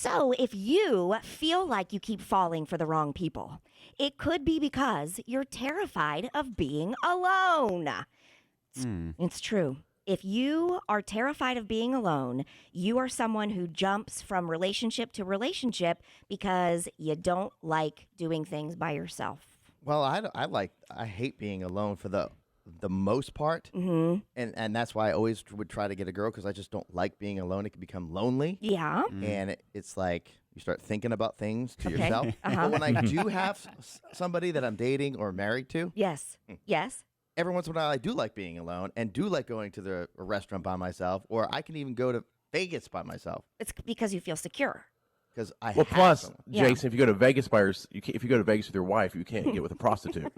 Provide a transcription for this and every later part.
So if you feel like you keep falling for the wrong people, it could be because you're terrified of being alone. It's true. If you are terrified of being alone, you are someone who jumps from relationship to relationship because you don't like doing things by yourself. Well, I hate being alone for the most part, and that's why I always would try to get a girl because I just don't like being alone. It can become lonely. Yeah. And it's like you start thinking about things to Okay. yourself. But when I do have somebody that I'm dating or married to, Yes. Yes. every once in a while I do like being alone and do like going to a restaurant by myself, or I can even go to Vegas by myself It's because you feel secure. because I Well, have plus, someone. Yeah. Jason, if you go to Vegas if you go to Vegas with your wife, you can't get with a prostitute.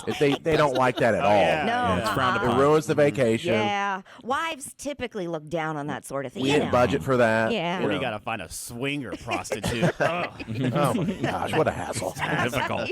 If they don't like that at all. Yeah. No. It's frowned It upon. ruins the vacation. Yeah. Wives typically look down on that sort of thing. We you didn't know. budget for that. Yeah. Or know. you got to find a swinger prostitute. Oh, Oh my gosh, what a hassle! difficult.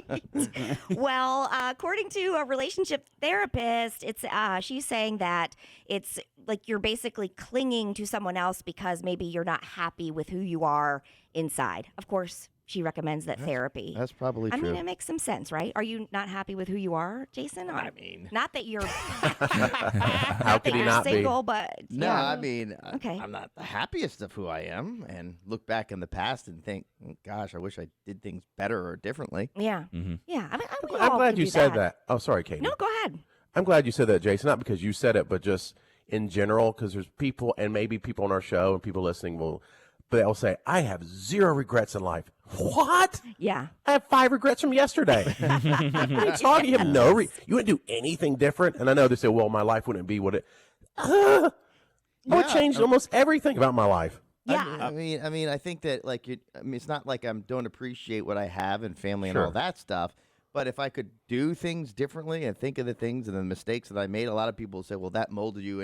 Well, according to a relationship therapist, it's she's saying that it's like you're basically clinging to someone else because maybe you're not happy with who you are inside. Of course, she recommends that therapy. That's probably I true. mean, it makes some sense, right? Are you not happy with who you are, Jason? I mean, Not that you're How could he you're not be? single, but no, yeah. I mean, Okay. I'm not the happiest of who I am, and look back in the past and think, gosh, I wish I did things better or differently. Yeah, yeah. I mean, we I'm all glad can you do said that. Oh, sorry, Katie. No, go ahead. I'm glad you said that, Jason. Not because you said it, but just in general, because there's people, and maybe people on our show and people listening they'll say, "I have 0 regrets in life." What? Yeah. I have 5 regrets from yesterday. What are you talking? You have you wouldn't do anything different. And I know they say, "Well, my life wouldn't be what it." I would change almost everything about my life. Yeah. I mean, I think that it's not like I don't appreciate what I have and family and all Sure. that stuff. But if I could do things differently and think of the things and the mistakes that I made, a lot of people say, "Well, that molded you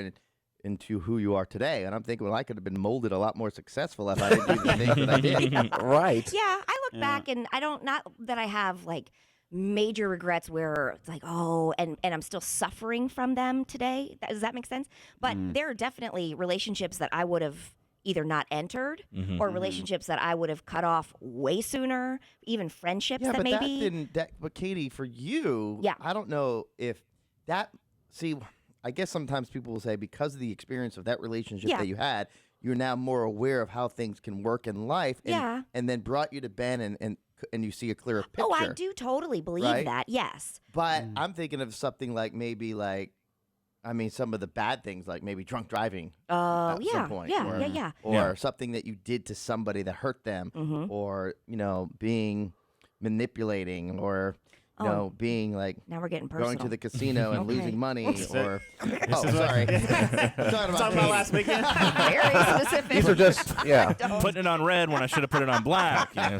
into who you are today." And I'm thinking, well, I could have been molded a lot more successful if I didn't do the things that I did. Right. Yeah, I look back and not that I have like major regrets where it's like, oh, and I'm still suffering from them today. Does that make sense? But there are definitely relationships that I would have either not entered or relationships that I would have cut off way sooner, even friendships Yeah, that but maybe. that didn't. But Katie, for you, Yeah. I don't know if that. See, I guess sometimes people will say because of the experience of that relationship Yeah. that you had, you're now more aware of how things can work in life. And, Yeah. and then brought you to Ben and you see a clearer picture. Oh, I do totally believe right? that. Yes. But I'm thinking of something like maybe some of the bad things, like maybe drunk driving Oh, at yeah. some point. Yeah. or, Yeah. Or something that you did to somebody that hurt them, or, being manipulating, or, being like Now we're getting personal. going to the casino and Okay. losing money, or is sorry, I'm talking about me. last weekend. Very specific. These are just, yeah. Putting it on red when I should have put it on black. You know?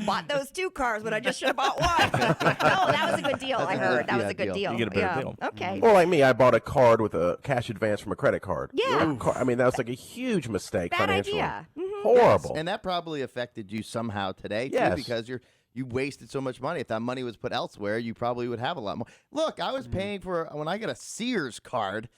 Bought those 2 cars when I just should have bought one. No, that was a good deal. I heard that was a good deal. You get a better yeah. deal. Okay. Or like me, I bought a card with a cash advance from a credit card. Yeah. I mean, that was like a huge mistake Bad financially. idea. Horrible. And that probably affected you somehow today, too, Yes. because you wasted so much money. If that money was put elsewhere, you probably would have a lot more. Look, I was paying for, when I got a Sears card,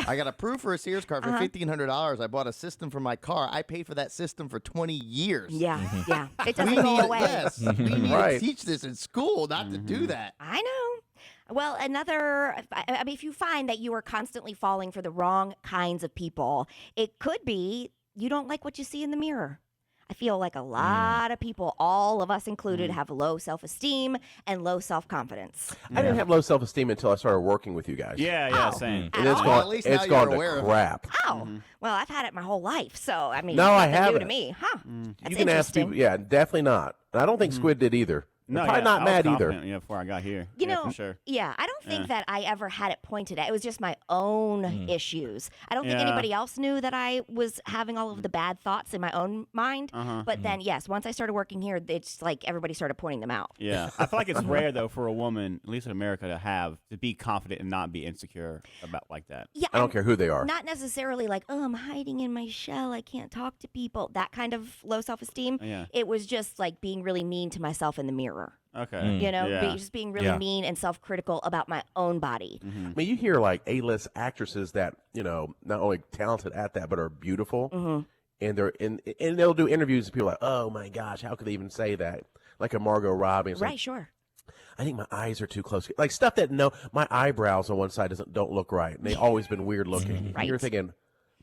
I got approved for a Sears card for $1,500. I bought a system for my car. I paid for that system for 20 years. Yeah. Yeah. It We doesn't go need, away. yes, we need to Right. teach this in school, not to do that. I know. Well, I mean, if you find that you are constantly falling for the wrong kinds of people, it could be you don't like what you see in the mirror. I feel like a lot of people, all of us included, have low self-esteem and low self-confidence. I didn't have low self-esteem until I started working with you guys. Yeah, Oh. same. And it's At all? gone, At least it's now gone you're aware to of it. crap. Oh, well, I've had it my whole life, so I mean, No, I nothing new haven't. to me, huh? That's You can ask interesting. people. Yeah, definitely not. And I don't think Squid did either. No, Probably yeah, not I was mad confident, either. Yeah, before I got here. You yeah, know, for sure. yeah, I don't think that I ever had it pointed at. It was just my own issues. I don't think Yeah. anybody else knew that I was having all of the bad thoughts in my own mind. But then, yes, once I started working here, it's like everybody started pointing them out. Yeah, I feel like it's rare though for a woman, at least in America, to be confident and not be insecure about like that. Yeah, I don't and care who they are. not necessarily like, oh, I'm hiding in my shell. I can't talk to people. That kind of low self-esteem. Yeah. It was just like being really mean to myself in the mirror. Okay. You know, Yeah. just being really mean and self-critical about my own body. I mean, you hear like A-list actresses that, not only talented at that, but are beautiful. and and they'll do interviews and people are like, oh my gosh, how could they even say that? Like a Margot Robbie. It's Right, like, sure. I think my eyes are too close. Like stuff that my eyebrows on one side don't look right. And they've always been weird looking. Right. You're thinking,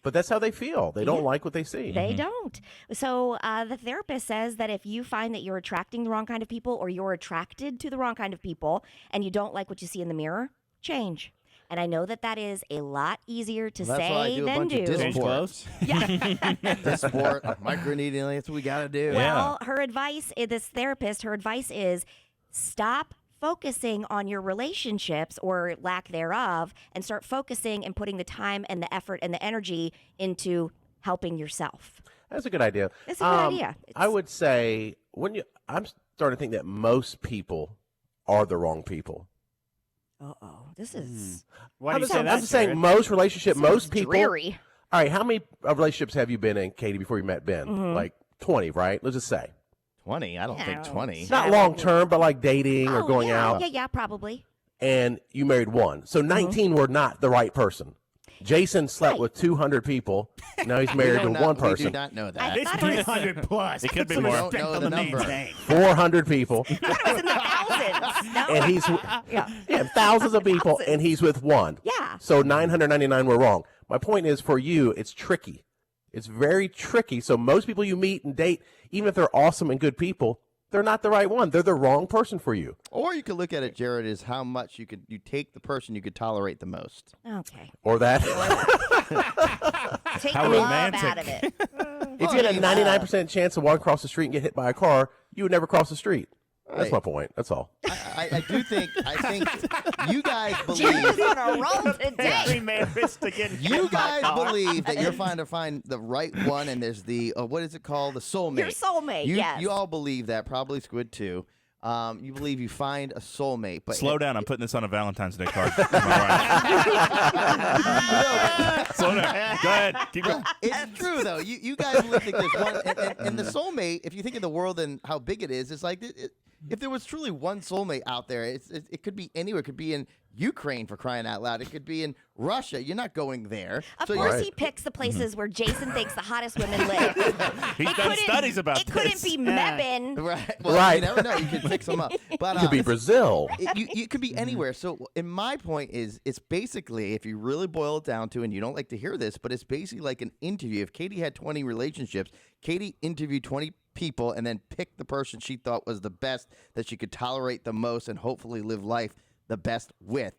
but that's how they feel. They don't like what they see. They don't. So the therapist says that if you find that you're attracting the wrong kind of people or you're attracted to the wrong kind of people and you don't like what you see in the mirror, change. And I know that is a lot easier to That's why I say do a than bunch of do. disc Change clothes. This sport, microneedling, that's what we got to do. Well, her advice, this therapist, her advice is stop focusing on your relationships or lack thereof and start focusing and putting the time and the effort and the energy into helping yourself. That's a good idea. It's a good idea. I would say I'm starting to think that most people are the wrong people. Uh-oh. This is Why do you say I'm that? just saying Jared? most most people. dreary. All right, how many relationships have you been in, Katie, before you met Ben? Like 20, right? Let's just say. 20? I don't think 20. It's not long term, but like dating or going out. Yeah, probably. And you married one. So 19 were not the right person. Jason slept Right. with 200 people. Now he's married to We one do person. not know I that. It's thought it was- 300 plus. It could be Put some more. respect Don't know on the the man's number. name. 400 people. I thought it was in the thousands. No? And he's Yeah. thousands of people, and he's with one. Yeah. So 999 were wrong. My point is, for you, it's tricky. It's very tricky. So most people you meet and date, even if they're awesome and good people, they're not the right one. They're the wrong person for you. Or you could look at it, Jared, as how much you take the person you could tolerate the most. Okay. Or that. Take How the love romantic. out of it. If you had a 99% chance of walking across the street and get hit by a car, you would never cross the street. That's Right. my point. That's all. I think you guys Jim's believe. on a roll today. Every man risks to get hit You by guys a car. believe that you're trying to find the right one, and there's the what is it called, the soulmate. Your soulmate, yes. You all believe that, probably Squid too. You believe you find a soulmate, but Slow down. I'm putting this on a Valentine's Day card for my wife. Slow down. Go ahead. Keep going. It's true though. You guys really think there's one, and the soulmate. If you think of the world and how big it is, it's like if there was truly one soulmate out there, it could be anywhere. It could be in Ukraine, for crying out loud. It could be in Russia. You're not going there. Of So course, you're- he picks the places where Jason thinks the hottest women live. He's It done couldn't- studies about It this. couldn't be Mebane. Right. Well, Right. You never know. You can fix them up. But It could be Brazil. you could be anywhere. So, in my point is, it's basically, if you really boil it down to, and you don't like to hear this, but it's basically like an interview. If Katie had 20 relationships, Katie interviewed 20 people and then picked the person she thought was the best, that she could tolerate the most, and hopefully live life the best with.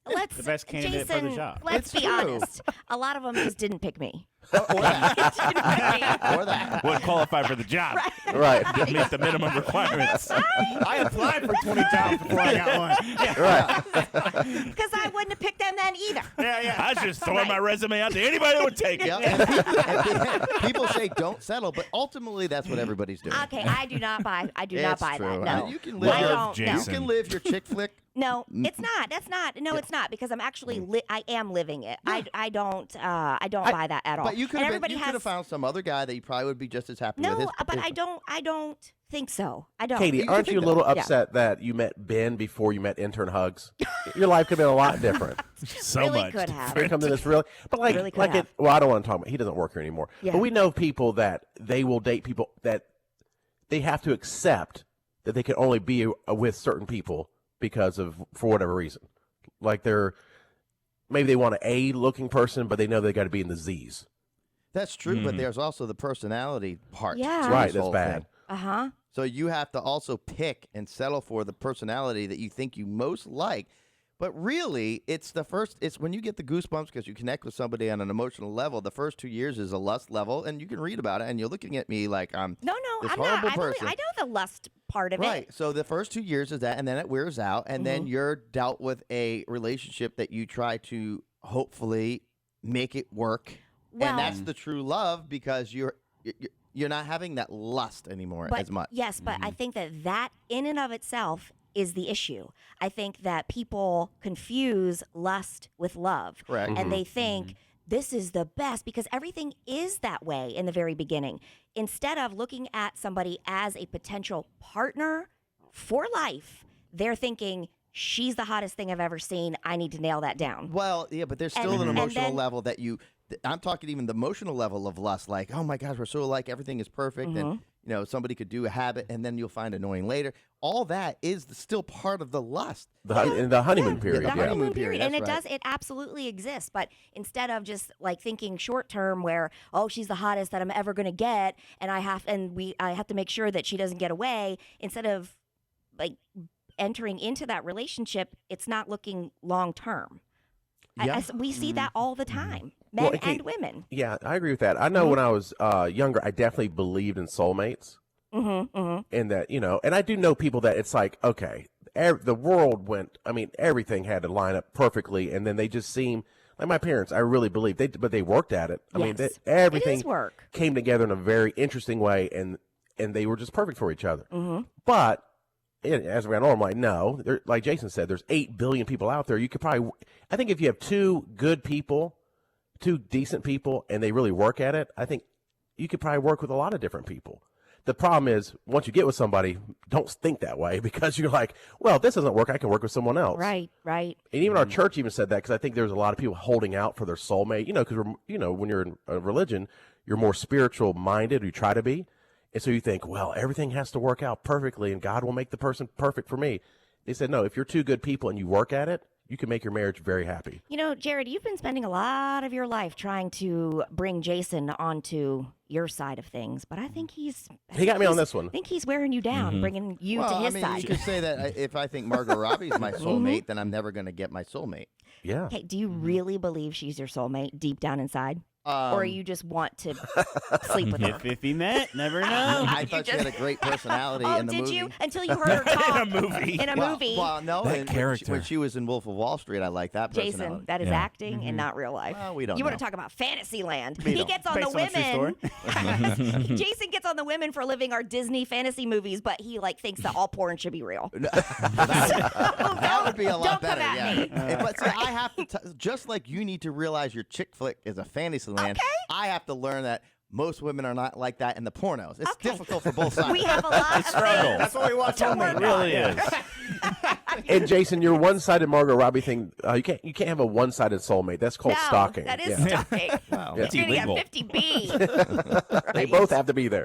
Let's, The best candidate for the Jason, job. let's It's be true. honest. A lot of them just didn't pick me. Or that. Didn't pick me. Or that. Wouldn't qualify for the job. Right. Didn't meet the minimum requirements. I applied for 20 jobs before I got one. Yeah, Right. Because I wouldn't have picked them then either. yeah. I was just throwing my resume out to anybody that would take it. Yeah, and people say don't settle, but ultimately that's what everybody's doing. Okay, I do not buy. I do not It's buy true. that. I No, mean, you can live I your- don't. Jason. You can live your chick flick. No, it's not. That's not. No, it's not because I'm actually. I am living it. I don't. I don't buy that at all. But you could And have everybody has. found some other guy that you probably would be just as happy with. No, His- but his- I don't. I don't think so. I don't. Katie, You aren't think you a that- little Yeah. upset that you met Ben before you met Intern Hugs? Your life could have been a lot different. So really much. could have. Here comes this really, but like, Really could like have. it. Well, I don't want to talk about. He doesn't work here anymore. Yeah. But we know people that they will date people that they have to accept that they can only be with certain people because of for whatever reason. Like maybe they want an A-looking person, but they know they got to be in the Z's. That's true, but there's also the personality part. Yeah. to Right, this that's whole bad. thing. Uh huh. So you have to also pick and settle for the personality that you think you most like. But really, it's when you get the goosebumps because you connect with somebody on an emotional level. The first 2 years is a lust level, and you can read about it, and you're looking at me like I'm No, this I'm horrible not. person. I know the lust part of Right. it. So the first 2 years is that, and then it wears out, and then you're dealt with a relationship that you try to hopefully make it work, Well- and that's the true love because you're not having that lust anymore But as much. yes, but I think that in and of itself is the issue. I think that people confuse lust with love. Correct. And they think this is the best because everything is that way in the very beginning. Instead of looking at somebody as a potential partner for life, they're thinking, she's the hottest thing I've ever seen. I need to nail that down. Well, yeah, but there's still And- an and emotional then- level that you I'm talking even the emotional level of lust, like, oh my gosh, we're so alike, everything is perfect, and somebody could do a habit, and then you'll find annoying later. All that is still part of the lust. In the honeymoon period. The Yeah. honeymoon period, and that's it absolutely exists. But instead of just like thinking short term, where she's the hottest that I'm ever going to get, and I have to make sure that she doesn't get away. Instead of like entering into that relationship, it's not looking long term. Yeah. We see that all the time, men Well, and women. Yeah, I agree with that. I know when I was younger, I definitely believed in soulmates. And that, and I do know people that it's like, okay, the world went, everything had to line up perfectly, and then they just seem like my parents. I really believe but they worked at it. Yes. Everything It is work. came together in a very interesting way, and they were just perfect for each other. But as we got on, I'm like, no, like Jason said, there's 8 billion people out there. You could probably, I think if you have 2 good people, 2 decent people, and they really work at it, I think you could probably work with a lot of different people. The problem is, once you get with somebody, don't think that way, because you're like, well, if this doesn't work, I can work with someone else. Right. And even our church even said that, because I think there's a lot of people holding out for their soulmate, because when you're in a religion, you're more spiritual minded, you try to be. And so you think, well, everything has to work out perfectly, and God will make the person perfect for me. They said, no, if you're 2 good people and you work at it, you can make your marriage very happy. Jared, you've been spending a lot of your life trying to bring Jason onto your side of things, but I think he got me on this one. I think he's wearing you down, bringing you to his side. You could say that if I think Margot Robbie's my soulmate, then I'm never going to get my soulmate. Yeah. Okay, do you really believe she's your soulmate deep down inside? Or you just want to sleep with her? If he met, never know. I thought she had a great personality in the movie. Did you? Until you heard her talk. In a movie. In a movie. Well, no. That and character. When she was in Wolf of Wall Street, I like that personality. Jason, that is Yeah. acting and not real life. Well, we don't You want to know. talk about fantasy land. We He don't. gets on Based the on a true women. Jason gets on the women for living our Disney fantasy movies, but he thinks that all porn should be real. That would be a lot Don't better. come at me. But see, I have to, just like you need to realize your chick flick is a fantasy land, I have to learn that most women are not like that in the pornos. It's difficult for both sides. We have a lot of struggle. That's what we watch on It really is. And Jason, your one-sided Margot Robbie thing, you can't have a one-sided soulmate. That's called stalking. That is Yeah. stalking. Wow. You're It's going to illegal. get 50B. They both have to be there.